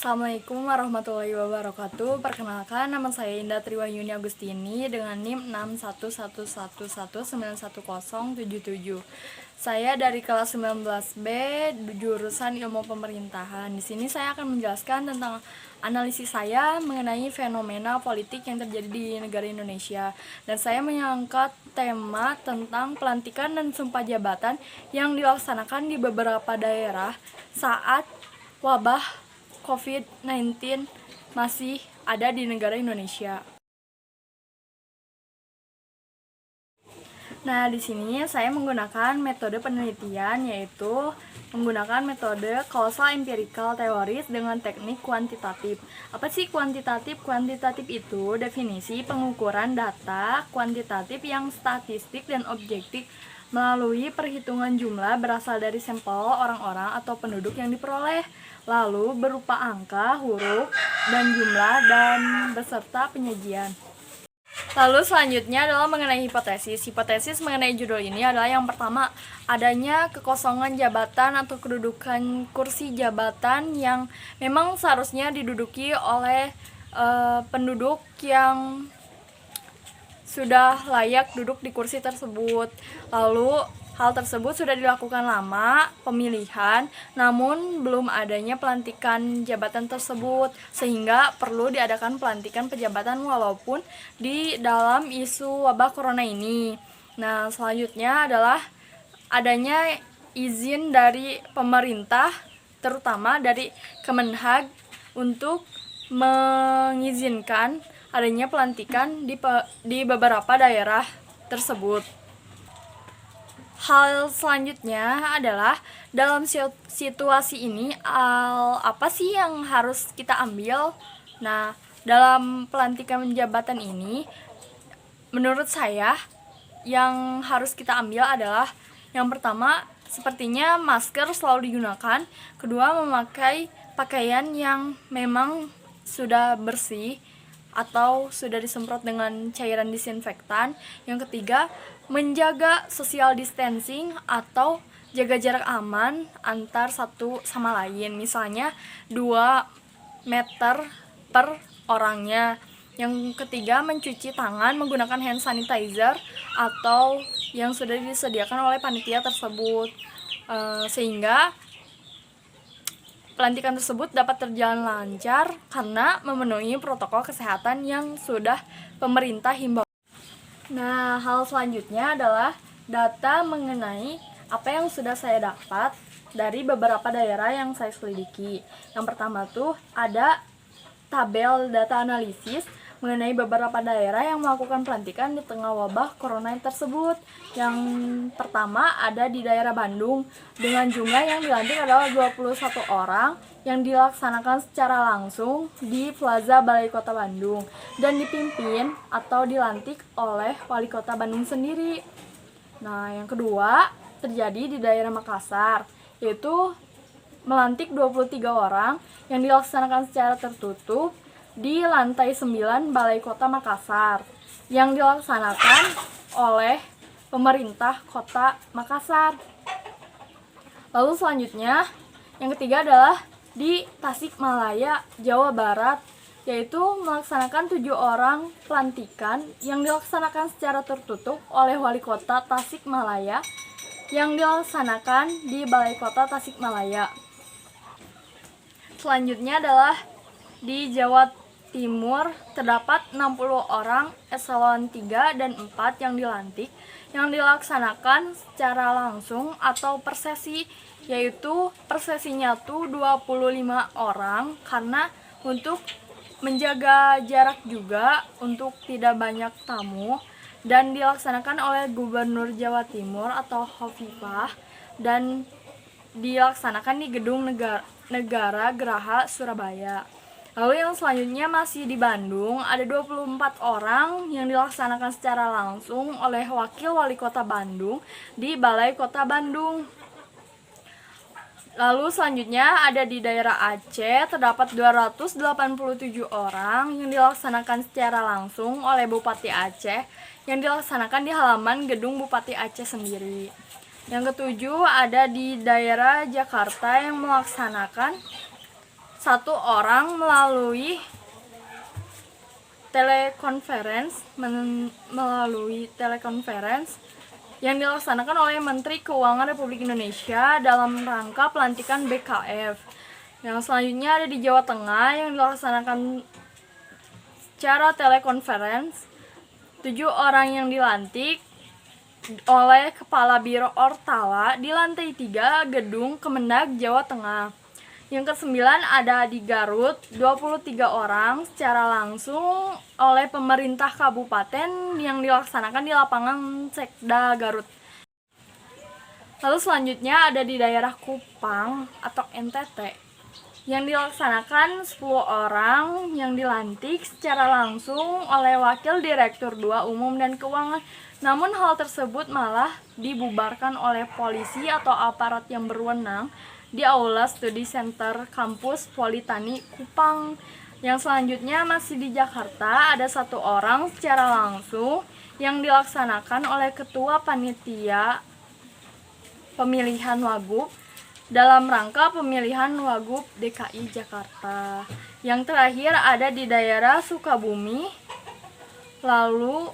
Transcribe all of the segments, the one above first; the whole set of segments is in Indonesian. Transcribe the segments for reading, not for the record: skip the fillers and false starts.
Assalamualaikum warahmatullahi wabarakatuh. Perkenalkan, nama saya Indah Triwahyuni Agustini dengan NIM 61111911077. Saya dari kelas 19B jurusan Ilmu Pemerintahan. Di sini saya akan menjelaskan tentang analisis saya mengenai fenomena politik yang terjadi di negara Indonesia. Dan saya mengangkat tema tentang pelantikan dan sumpah jabatan yang dilaksanakan di beberapa daerah saat wabah COVID-19 masih ada di negara Indonesia. Nah, di sini saya menggunakan metode penelitian, yaitu menggunakan metode causal empirical teoris dengan teknik kuantitatif. Apa sih kuantitatif? Kuantitatif itu definisi pengukuran data kuantitatif yang statistik dan objektif melalui perhitungan jumlah berasal dari sampel orang-orang atau penduduk yang diperoleh, lalu berupa angka, huruf, dan jumlah, dan beserta penyajian. Lalu selanjutnya adalah mengenai hipotesis. Hipotesis mengenai judul ini adalah yang pertama, adanya kekosongan jabatan atau kedudukan kursi jabatan yang memang seharusnya diduduki oleh penduduk yang sudah layak duduk di kursi tersebut. Lalu hal tersebut sudah dilakukan lama pemilihan, namun belum adanya pelantikan jabatan tersebut, sehingga perlu diadakan pelantikan pejabatan walaupun di dalam isu wabah corona ini. Nah, selanjutnya adalah adanya izin dari pemerintah, terutama dari Kemenhag, untuk mengizinkan adanya pelantikan di beberapa daerah tersebut. Hal selanjutnya adalah dalam situasi ini apa sih yang harus kita ambil? Nah, dalam pelantikan jabatan ini menurut saya yang harus kita ambil adalah yang pertama, sepertinya masker selalu digunakan. Kedua, memakai pakaian yang memang sudah bersih atau sudah disemprot dengan cairan disinfektan. Yang ketiga, menjaga social distancing atau jaga jarak aman antar satu sama lain, misalnya 2 meter per orangnya. Yang ketiga, mencuci tangan menggunakan hand sanitizer atau yang sudah disediakan oleh panitia tersebut, sehingga pelantikan tersebut dapat terjalan lancar karena memenuhi protokol kesehatan yang sudah pemerintah himbau. Nah, hal selanjutnya adalah data mengenai apa yang sudah saya dapat dari beberapa daerah yang saya selidiki. Yang pertama tuh ada tabel data analisis mengenai beberapa daerah yang melakukan pelantikan di tengah wabah corona tersebut. Yang pertama ada di daerah Bandung dengan jumlah yang dilantik adalah 21 orang yang dilaksanakan secara langsung di Plaza Balai Kota Bandung dan dipimpin atau dilantik oleh Wali Kota Bandung sendiri. Nah, yang kedua terjadi di daerah Makassar, yaitu melantik 23 orang yang dilaksanakan secara tertutup di lantai 9 Balai Kota Makassar yang dilaksanakan oleh pemerintah Kota Makassar. Lalu selanjutnya, yang ketiga adalah di Tasikmalaya, Jawa Barat, yaitu melaksanakan 7 orang pelantikan yang dilaksanakan secara tertutup oleh Wali Kota Tasikmalaya yang dilaksanakan di Balai Kota Tasikmalaya. Selanjutnya adalah di Jawa Timur terdapat 60 orang eselon 3 dan 4 yang dilantik yang dilaksanakan secara langsung atau per sesi, yaitu per sesinya tuh 25 orang karena untuk menjaga jarak juga untuk tidak banyak tamu, dan dilaksanakan oleh Gubernur Jawa Timur atau Hovifah dan dilaksanakan di Gedung Negara Geraha Surabaya. Lalu yang selanjutnya masih di Bandung, ada 24 orang yang dilaksanakan secara langsung oleh Wakil Wali Kota Bandung di Balai Kota Bandung. Lalu selanjutnya ada di daerah Aceh, terdapat 287 orang yang dilaksanakan secara langsung oleh Bupati Aceh yang dilaksanakan di halaman gedung Bupati Aceh sendiri. Yang ketujuh ada di daerah Jakarta yang melaksanakan satu orang melalui telekonferensi yang dilaksanakan oleh Menteri Keuangan Republik Indonesia dalam rangka pelantikan BKF. Yang selanjutnya ada di Jawa Tengah yang dilaksanakan secara telekonferensi. 7 orang yang dilantik oleh Kepala Biro Ortala di lantai 3 Gedung Kemendag Jawa Tengah. Yang ke-9 ada di Garut, 23 orang secara langsung oleh pemerintah kabupaten yang dilaksanakan di lapangan Sekda Garut. Lalu selanjutnya ada di daerah Kupang atau NTT yang dilaksanakan 10 orang yang dilantik secara langsung oleh Wakil Direktur 2 Umum dan Keuangan. Namun hal tersebut malah dibubarkan oleh polisi atau aparat yang berwenang di Aula Studi Center Kampus Politeknik Kupang. Yang selanjutnya masih di Jakarta, ada 1 orang secara langsung yang dilaksanakan oleh Ketua Panitia Pemilihan Wagub dalam rangka pemilihan Wagub DKI Jakarta. Yang terakhir ada di daerah Sukabumi. Lalu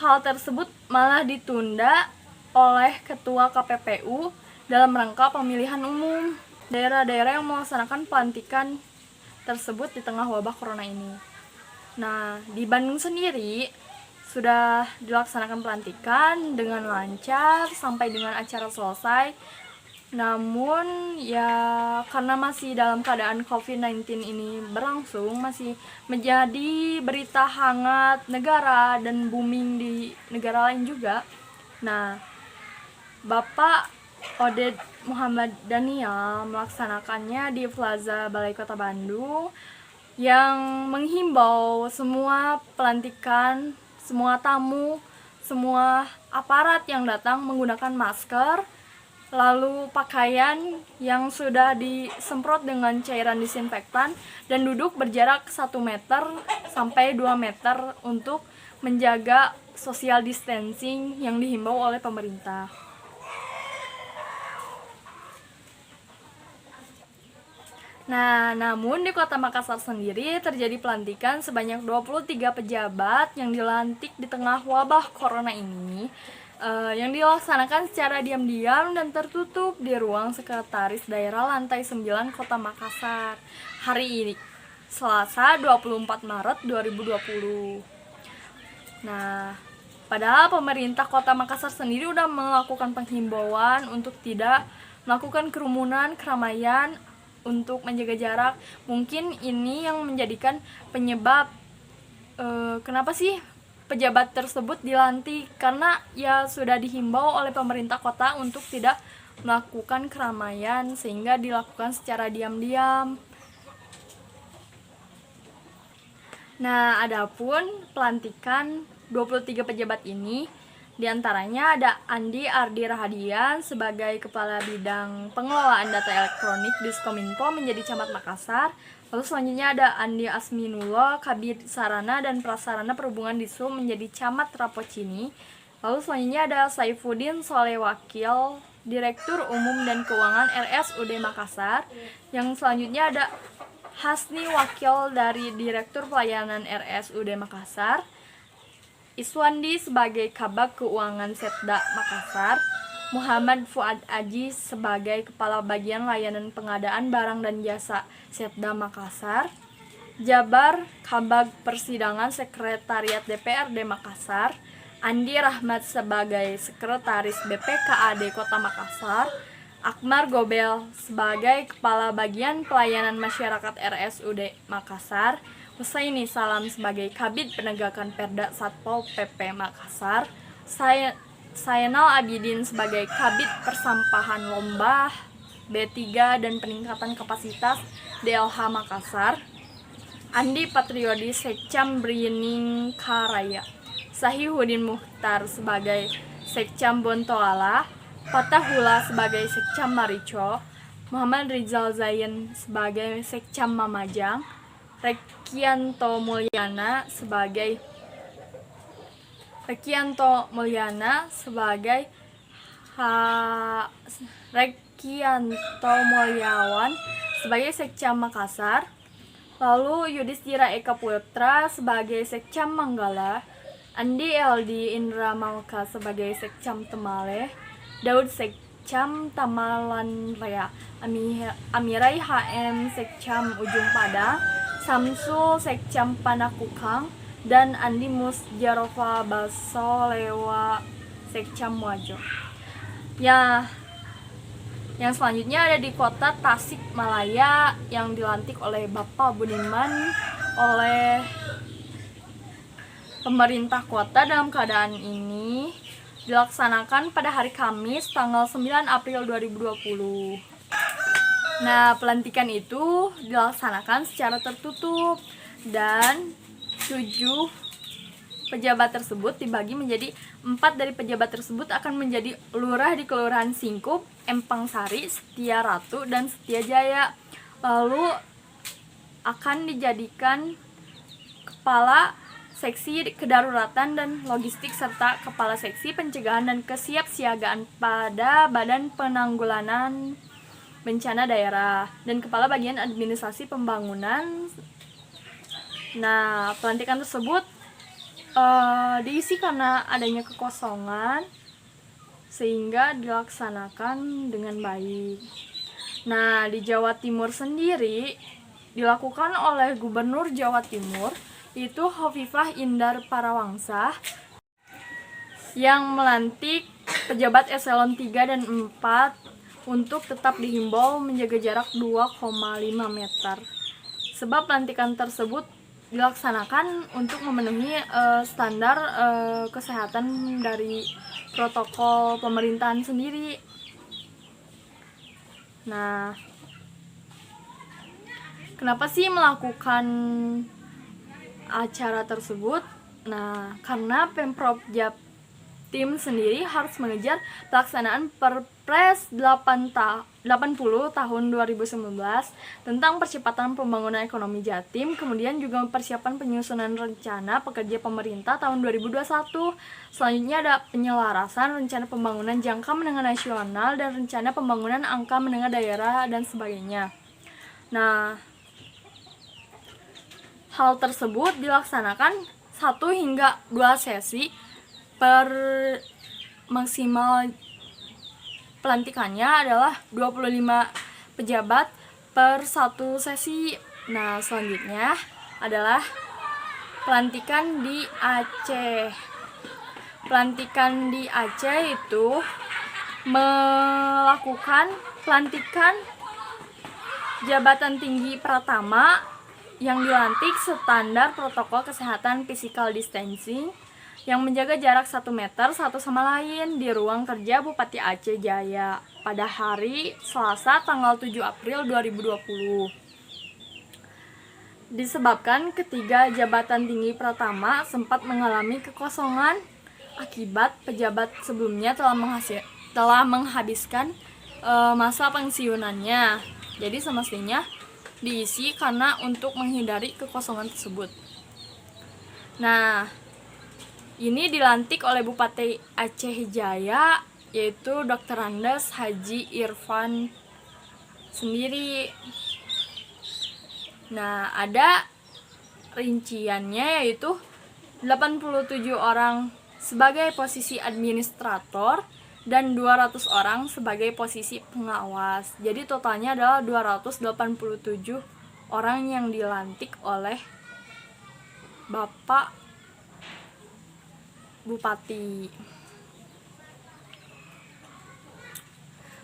hal tersebut malah ditunda oleh Ketua KPPU dalam rangka pemilihan umum daerah-daerah yang melaksanakan pelantikan tersebut di tengah wabah corona ini. Nah, di Bandung sendiri sudah dilaksanakan pelantikan dengan lancar sampai dengan acara selesai. Namun ya karena masih dalam keadaan COVID-19 ini berlangsung, masih menjadi berita hangat negara dan booming di negara lain juga. Nah, Bapak Oded Muhammad Daniel melaksanakannya di Plaza Balai Kota Bandung yang menghimbau semua pelantikan, semua tamu, semua aparat yang datang menggunakan masker, lalu pakaian yang sudah disemprot dengan cairan disinfektan dan duduk berjarak 1 meter sampai 2 meter untuk menjaga social distancing yang dihimbau oleh pemerintah. Nah, namun di Kota Makassar sendiri terjadi pelantikan sebanyak 23 pejabat yang dilantik di tengah wabah corona ini, yang dilaksanakan secara diam-diam dan tertutup di ruang sekretaris daerah lantai 9 Kota Makassar hari ini, Selasa 24 Maret 2020. Nah, padahal pemerintah Kota Makassar sendiri udah melakukan penghimbauan untuk tidak melakukan kerumunan, keramaian, untuk menjaga jarak. Mungkin ini yang menjadikan penyebab kenapa sih pejabat tersebut dilantik, karena ya sudah dihimbau oleh pemerintah kota untuk tidak melakukan keramaian sehingga dilakukan secara diam-diam. Nah, adapun pelantikan 23 pejabat ini, diantaranya ada Andi Ardi Rahadian sebagai Kepala Bidang Pengelolaan Data Elektronik Diskominfo menjadi Camat Makassar. Lalu selanjutnya ada Andi Asminullah, Kabid Sarana dan Prasarana Perhubungan Dishub menjadi Camat Rapocini. Lalu selanjutnya ada Saifuddin Soleh, Wakil Direktur Umum dan Keuangan RSUD Makassar. Yang selanjutnya ada Hasni, Wakil dari Direktur Pelayanan RSUD Makassar. Iswandi sebagai Kabag Keuangan Setda Makassar, Muhammad Fuad Aji sebagai Kepala Bagian Layanan Pengadaan Barang dan Jasa Setda Makassar, Jabar Kabag Persidangan Sekretariat DPRD Makassar, Andi Rahmat sebagai Sekretaris BPKAD Kota Makassar, Akmar Gobel sebagai Kepala Bagian Pelayanan Masyarakat RSUD Makassar, Husaini Salam sebagai Kabid Penegakan Perda Satpol PP Makassar, Sayenal Abidin sebagai Kabid Persampahan Lombah B3 dan Peningkatan Kapasitas DLH Makassar, Andi Patriodi Sekcam Brining Karaya, Sahihuddin Mukhtar sebagai Sekcam Bontoala, Fatahullah sebagai Sekcam Marico, Muhammad Rizal Zain sebagai Sekcam Mamajang, Rekianto Mulyana sebagai Rekianto Mulyawan sebagai Sekcam Makassar, lalu Yudhistira Eka Putra sebagai Sekcam Manggala, Andi LD Indra Malka sebagai Sekcam Temale, Daud Sekcam Tamalan Raya, Amirai HM Sekcam Ujung Padang, Samsul Sekcam Panakukang, dan Andi Musjarova Basolewa Sekcam Wajo. Ya, yang selanjutnya ada di kota Tasikmalaya yang dilantik oleh Bapak Budiman oleh pemerintah kota. Dalam keadaan ini dilaksanakan pada hari Kamis tanggal 9 April 2020. Nah, pelantikan itu dilaksanakan secara tertutup dan 7 pejabat tersebut dibagi menjadi 4 dari pejabat tersebut akan menjadi lurah di Kelurahan Singkup, Empang Sari, Setia Ratu, dan Setia Jaya. Lalu akan dijadikan kepala seksi kedaruratan dan logistik serta kepala seksi pencegahan dan kesiapsiagaan pada Badan Penanggulangan Bencana Daerah dan kepala bagian administrasi pembangunan. Nah, pelantikan tersebut diisi karena adanya kekosongan sehingga dilaksanakan dengan baik. Nah, di Jawa Timur sendiri dilakukan oleh Gubernur Jawa Timur, itu Hovifah Indar Parawansa, yang melantik pejabat eselon 3 dan 4 untuk tetap dihimbau menjaga jarak 2,5 meter. Sebab pelantikan tersebut dilaksanakan untuk memenuhi standar kesehatan dari protokol pemerintahan sendiri. Nah, kenapa sih melakukan acara tersebut? Nah, karena Pemprov Jatim sendiri harus mengejar pelaksanaan Perpres 80 tahun 2019 tentang percepatan pembangunan ekonomi Jatim, kemudian juga persiapan penyusunan rencana pekerja pemerintah tahun 2021. Selanjutnya ada penyelarasan rencana pembangunan jangka menengah nasional dan rencana pembangunan angka menengah daerah dan sebagainya. Nah, hal tersebut dilaksanakan 1 hingga 2 sesi per maksimal. Pelantikannya adalah 25 pejabat per 1 sesi. Nah, selanjutnya adalah pelantikan di Aceh. Pelantikan di Aceh itu melakukan pelantikan jabatan tinggi Pratama yang dilantik standar protokol kesehatan physical distancing yang menjaga jarak 1 meter satu sama lain di ruang kerja Bupati Aceh Jaya pada hari Selasa tanggal 7 April 2020. Disebabkan ketiga jabatan tinggi Pratama sempat mengalami kekosongan akibat pejabat sebelumnya telah menghabiskan masa pensiunannya. Jadi semestinya diisi karena untuk menghindari kekosongan tersebut. Nah, ini dilantik oleh Bupati Aceh Jaya, yaitu Dr. Andes Haji Irfan sendiri. Nah, ada rinciannya yaitu 87 orang sebagai posisi administrator dan 200 orang sebagai posisi pengawas. Jadi totalnya adalah 287 orang yang dilantik oleh Bapak Bupati.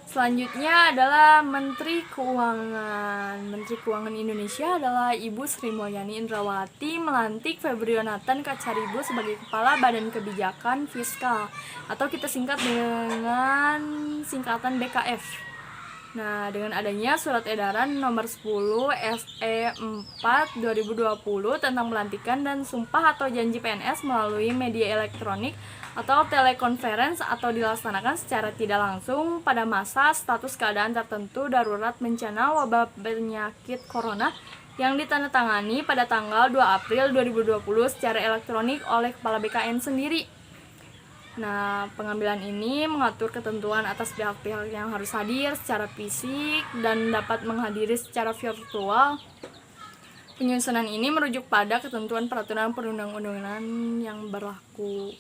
Selanjutnya adalah Menteri Keuangan. Menteri Keuangan Indonesia adalah Ibu Sri Mulyani Indrawati melantik Febrionatan Kacaribu sebagai Kepala Badan Kebijakan Fiskal atau kita singkat dengan singkatan BKF. Nah, dengan adanya Surat Edaran Nomor 10 SE 4 2020 tentang pelantikan dan sumpah atau janji PNS melalui media elektronik atau telekonferensi atau dilaksanakan secara tidak langsung pada masa status keadaan tertentu darurat bencana wabah penyakit corona yang ditandatangani pada tanggal 2 April 2020 secara elektronik oleh Kepala BKN sendiri. Nah, pengambilan ini mengatur ketentuan atas pihak-pihak yang harus hadir secara fisik dan dapat menghadiri secara virtual. Penyusunan ini merujuk pada ketentuan peraturan perundang-undangan yang berlaku.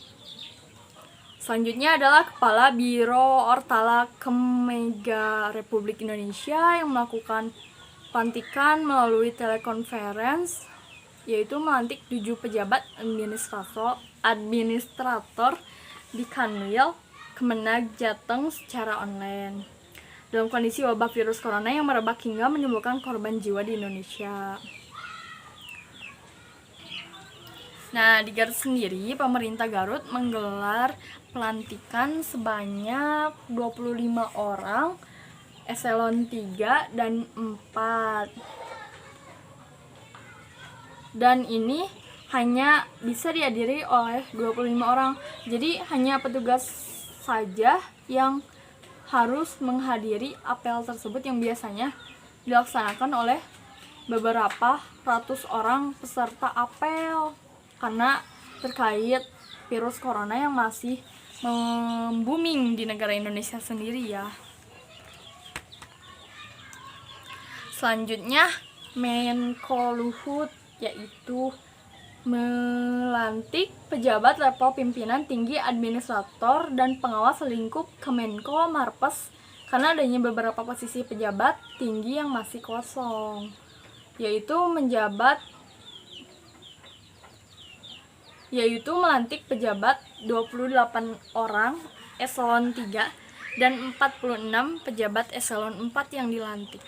Selanjutnya adalah Kepala Biro Ortala Kemega Republik Indonesia yang melakukan pelantikan melalui telekonferensi, yaitu melantik 7 pejabat administrator di Kanwil Kemenag Jateng secara online dalam kondisi wabah virus corona yang merebak hingga menimbulkan korban jiwa di Indonesia. Nah, di Garut sendiri, pemerintah Garut menggelar pelantikan sebanyak 25 orang eselon 3 dan 4. Dan ini hanya bisa dihadiri oleh 25 orang. Jadi hanya petugas saja yang harus menghadiri apel tersebut yang biasanya dilaksanakan oleh beberapa ratus orang peserta apel karena terkait virus corona yang masih booming di negara Indonesia sendiri ya. Selanjutnya Menko Luhut yaitu melantik pejabat level pimpinan tinggi administrator dan pengawas lingkup Kemenko Marpes karena adanya beberapa posisi pejabat tinggi yang masih kosong, yaitu melantik pejabat 28 orang eselon 3 dan 46 pejabat eselon 4 yang dilantik.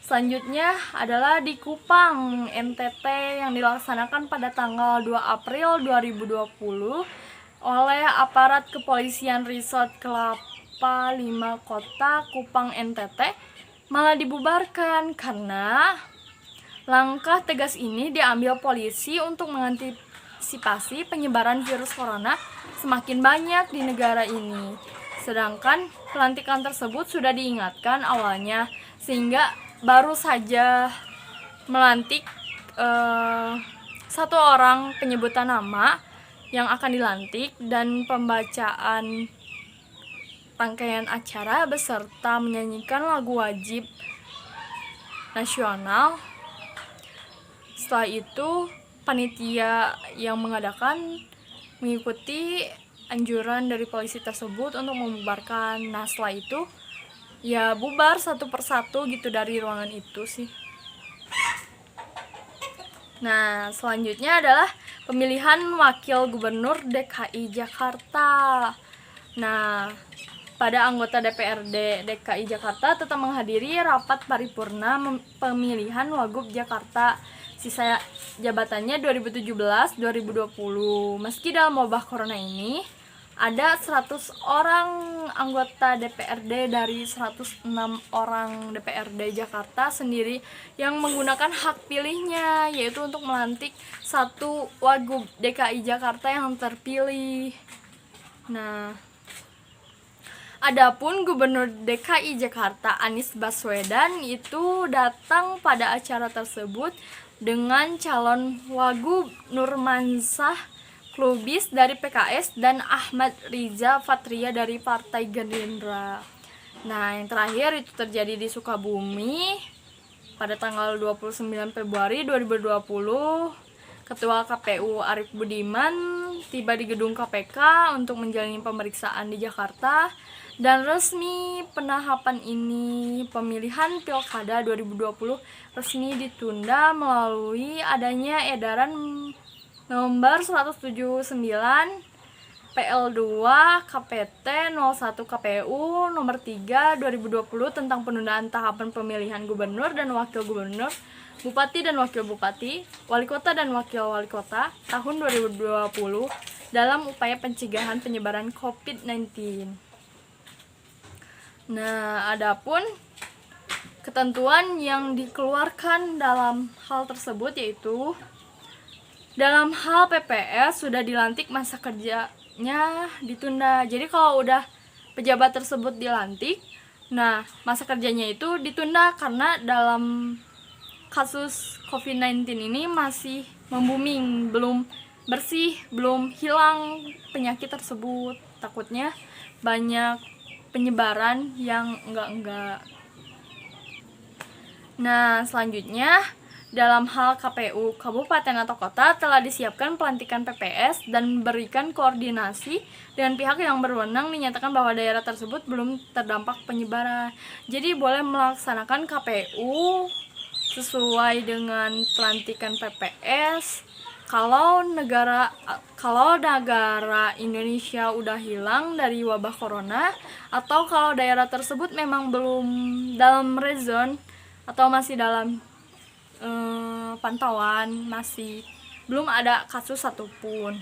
Selanjutnya adalah di Kupang, NTT yang dilaksanakan pada tanggal 2 April 2020 oleh aparat Kepolisian Resort Kelapa 5 Kota Kupang NTT malah dibubarkan karena langkah tegas ini diambil polisi untuk mengantisipasi penyebaran virus corona semakin banyak di negara ini. Sedangkan pelantikan tersebut sudah diingatkan awalnya sehingga baru saja melantik 1 orang penyebutan nama yang akan dilantik dan pembacaan rangkaian acara beserta menyanyikan lagu wajib nasional. Setelah itu panitia yang mengadakan mengikuti anjuran dari polisi tersebut untuk membubarkan. Nah, setelah itu ya bubar satu persatu gitu dari ruangan itu sih. Nah, selanjutnya adalah pemilihan wakil gubernur DKI Jakarta. Nah, pada anggota DPRD DKI Jakarta tetap menghadiri rapat paripurna pemilihan Wagub Jakarta sisa jabatannya 2017-2020. Meski dalam wabah corona ini ada 100 orang anggota DPRD dari 106 orang DPRD Jakarta sendiri yang menggunakan hak pilihnya, yaitu untuk melantik 1 Wagub DKI Jakarta yang terpilih. Nah, adapun Gubernur DKI Jakarta Anies Baswedan itu datang pada acara tersebut dengan calon Wagub Nurmansyah Lubis dari PKS dan Ahmad Riza Patria dari Partai Gerindra. Nah, yang terakhir itu terjadi di Sukabumi pada tanggal 29 Februari 2020. Ketua KPU Arief Budiman tiba di gedung KPK untuk menjalani pemeriksaan di Jakarta dan resmi penahapan ini pemilihan Pilkada 2020 resmi ditunda melalui adanya edaran nomor 179 PL2 KPT 01 KPU nomor 3 2020 tentang penundaan tahapan pemilihan gubernur dan wakil gubernur, bupati dan wakil bupati, wali kota dan wakil wali kota tahun 2020 dalam upaya pencegahan penyebaran COVID-19. Nah, adapun ketentuan yang dikeluarkan dalam hal tersebut yaitu dalam hal PPS sudah dilantik masa kerjanya ditunda. Jadi kalau udah pejabat tersebut dilantik, nah masa kerjanya itu ditunda karena dalam kasus COVID-19 ini masih membooming, belum bersih, belum hilang penyakit tersebut. Takutnya banyak penyebaran yang enggak. Nah, selanjutnya dalam hal KPU kabupaten atau kota telah disiapkan pelantikan PPS dan berikan koordinasi dengan pihak yang berwenang dinyatakan bahwa daerah tersebut belum terdampak penyebaran. Jadi boleh melaksanakan KPU sesuai dengan pelantikan PPS kalau negara Indonesia udah hilang dari wabah corona, atau kalau daerah tersebut memang belum dalam red zone atau masih dalam pantauan, masih belum ada kasus satupun.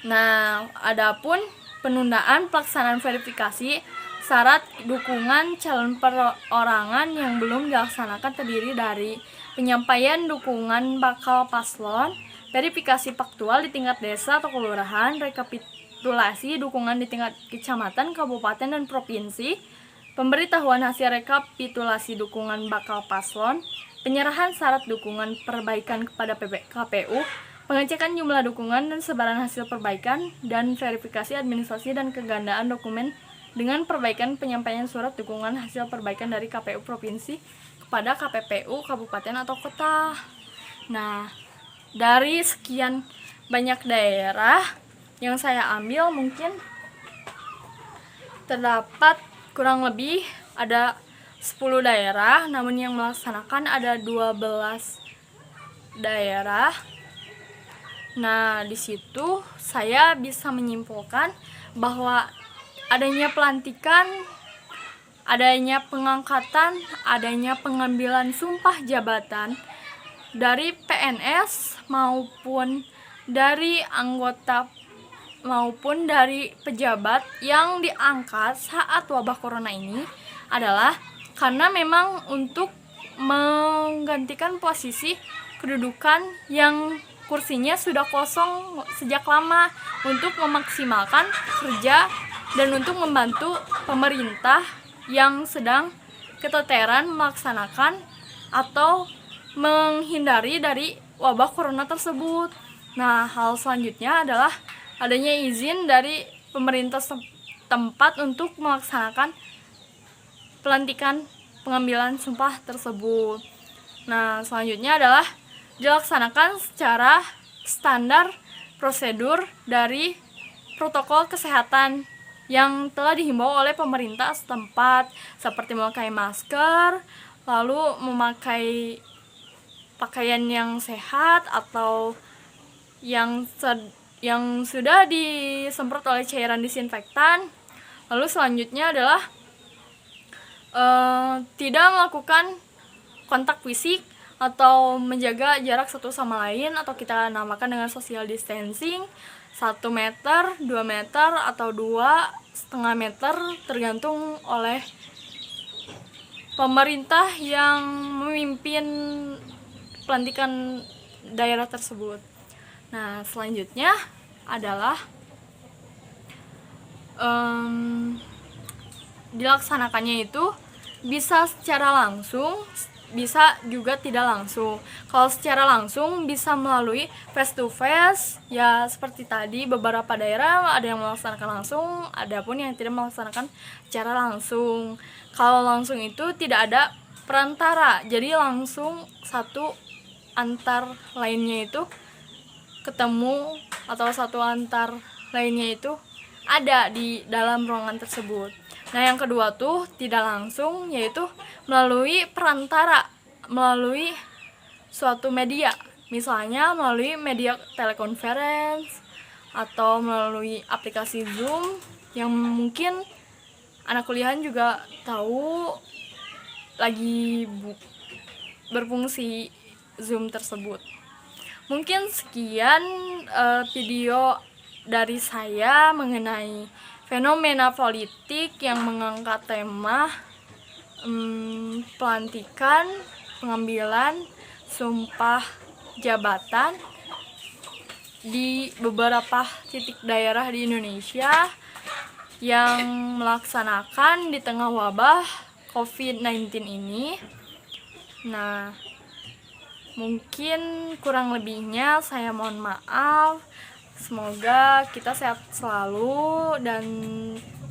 Nah, adapun penundaan pelaksanaan verifikasi syarat dukungan calon perorangan yang belum dilaksanakan terdiri dari penyampaian dukungan bakal paslon, verifikasi faktual di tingkat desa atau kelurahan, rekapitulasi dukungan di tingkat kecamatan, kabupaten, dan provinsi, pemberitahuan hasil rekapitulasi dukungan bakal paslon, penyerahan syarat dukungan perbaikan kepada KPU, pengecekan jumlah dukungan dan sebaran hasil perbaikan, dan verifikasi administrasi dan kegandaan dokumen dengan perbaikan penyampaian surat dukungan hasil perbaikan dari KPU provinsi kepada KPPU kabupaten atau kota. Nah, dari sekian banyak daerah yang saya ambil, mungkin terdapat kurang lebih ada 10 daerah, namun yang melaksanakan ada 12 daerah. Nah, di situ saya bisa menyimpulkan bahwa adanya pelantikan, adanya pengangkatan, adanya pengambilan sumpah jabatan dari PNS maupun dari anggota maupun dari pejabat yang diangkat saat wabah corona ini adalah karena memang untuk menggantikan posisi kedudukan yang kursinya sudah kosong sejak lama, untuk memaksimalkan kerja dan untuk membantu pemerintah yang sedang keteteran melaksanakan atau menghindari dari wabah corona tersebut. Nah, hal selanjutnya adalah adanya izin dari pemerintah tempat untuk melaksanakan pelantikan pengambilan sumpah tersebut. Nah, selanjutnya adalah dilaksanakan secara standar prosedur dari protokol kesehatan yang telah dihimbau oleh pemerintah setempat, seperti memakai masker, lalu memakai pakaian yang sehat atau yang sudah disemprot oleh cairan disinfektan. Lalu selanjutnya adalah tidak melakukan kontak fisik atau menjaga jarak satu sama lain, atau kita namakan dengan social distancing, 1 meter, 2 meter, atau 2,5 meter, tergantung oleh pemerintah yang memimpin pelantikan daerah tersebut. Nah, selanjutnya adalah dilaksanakannya itu bisa secara langsung, bisa juga tidak langsung. Kalau secara langsung bisa melalui face to face, ya seperti tadi beberapa daerah ada yang melaksanakan langsung, ada pun yang tidak melaksanakan secara langsung. Kalau langsung itu tidak ada perantara, jadi langsung satu antar lainnya itu ketemu, atau satu antar lainnya itu ada di dalam ruangan tersebut. Nah, yang kedua tuh tidak langsung, yaitu melalui perantara, melalui suatu media, misalnya melalui media telekonferensi atau melalui aplikasi Zoom, yang mungkin anak kuliahan juga tahu lagi berfungsi Zoom tersebut. Mungkin sekian video dari saya mengenai fenomena politik yang mengangkat tema pelantikan pengambilan sumpah jabatan di beberapa titik daerah di Indonesia yang melaksanakan di tengah wabah COVID-19 ini. Nah, Mungkin kurang lebihnya saya mohon maaf. Semoga kita sehat selalu dan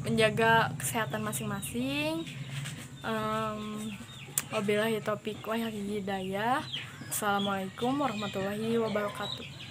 menjaga kesehatan masing-masing. Wabillahi taufiq wal hidayah. Assalamualaikum warahmatullahi wabarakatuh.